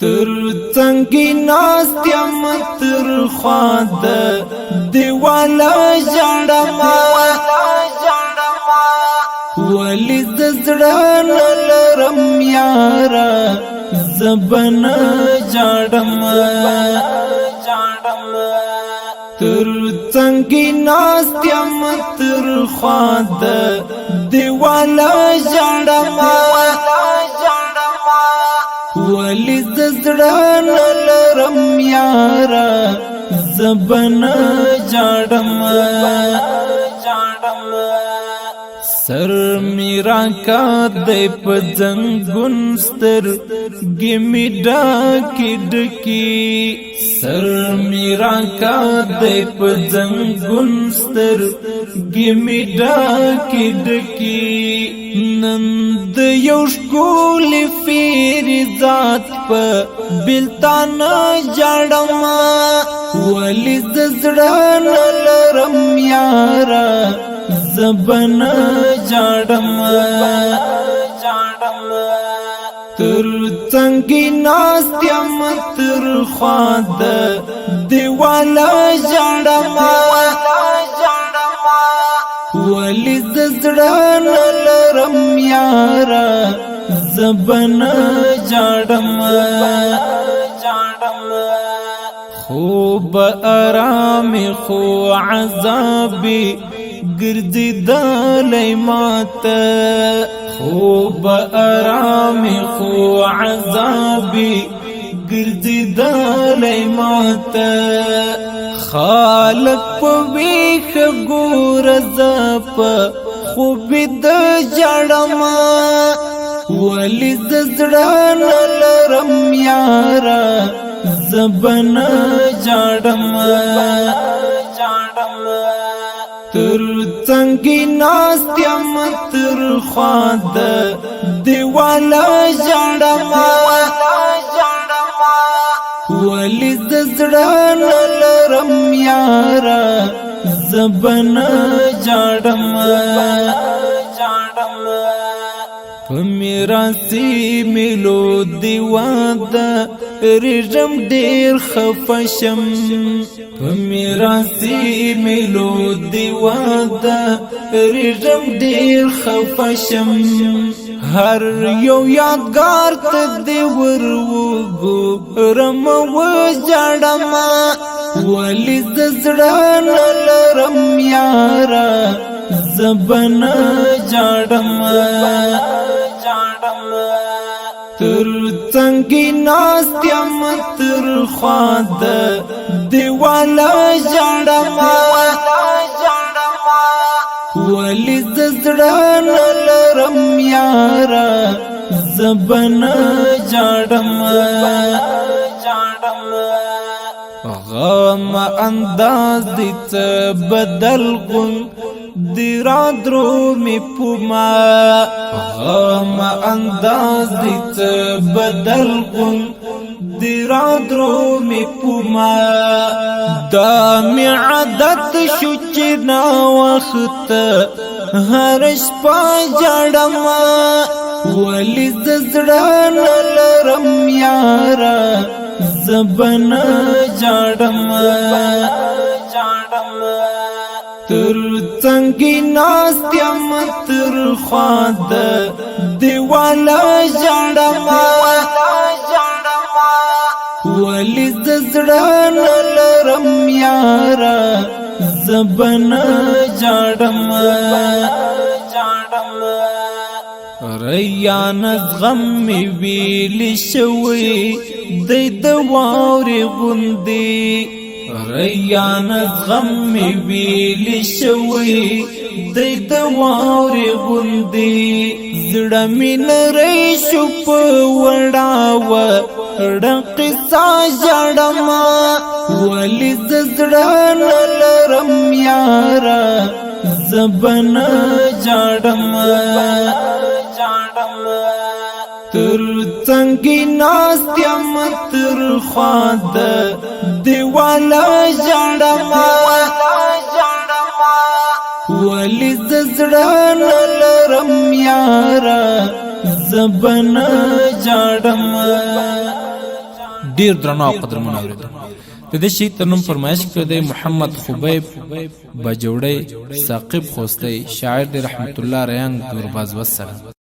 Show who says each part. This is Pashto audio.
Speaker 1: تر څنګه ناست یم تر خوا د دیواله ژړما ولې د زړه نه لرم یاره زبن جاړما تر څنګه ناست یم تر خوا د دیواله ژړما ولی زړه نه لرم یاره زبن جاړما سر میرا کا دی په زنګون سترګې مې ډکې ډکې سر میرا کا دی په زنګون سترګې مې ډکې ډکې نن د یو ښکلي فیري ذات په بېلتان جاړما ولې د زړه نه لرم یاره زبن جاړما تر څنګه ناست یم تر خوا د دیواله ژړما ولې د زړه نه لرم یاره زبن جاړما خوب آرام خو عذابي ګرځي دلای ماته خوب آرام خو عذابي ګرځي دلای ماته خالق په ویخ ګور زپ خوب د جړما ولې د زړه نه لرم یاره زبن جاړما تر څنګه ناست یم تر خوا د دیواله ژړما ولې د زړه نه لرم یاره زبن جاړما په میراثي ملو دیواده رژم ډیر خفشم په میراثي ملو دیواده رژم ډیر خفشم هر یو یادګار ته دی ورغورم و جړما ولې د زړه نه لرم یاره زبن جاړما تر څنګه ناست یم تر خوا د دیواله ژړما ولې د زړه نه لرم یاره زبن جاړما غم انداز دې څه بدل غون دی را درو می پوما غم انداز دې څه بدل غون دی را درو می پوما دا می عادت شو چې نا وخت هر شپه جړما ولې د زړه نه لرم یاره زبن جاړما تر څنګه ناست یم تر خوا د دیواله ژړما ولې د زړه نه لرم یاره زبن جاړما ریان غم می ویل شوی د واورې غوندې ریان غم می ویل شوی د واورې غوندې زړه مې نری شو په وړاوه قصه ژړما ولې د زړه نه لرم یاره زبن جاړما تر څنګه ناست یم تر خوا د دیواله ژړما ولی زړه نه لرم یاره زبن جاړم ډیر درنو او قدرمنو اوریدو د دې شي ترنم فرمایش کړی دی محمد خبیب بجوړی ثاقب خوستی شاعر دی رحمت الله ریان ګورباز وسلام.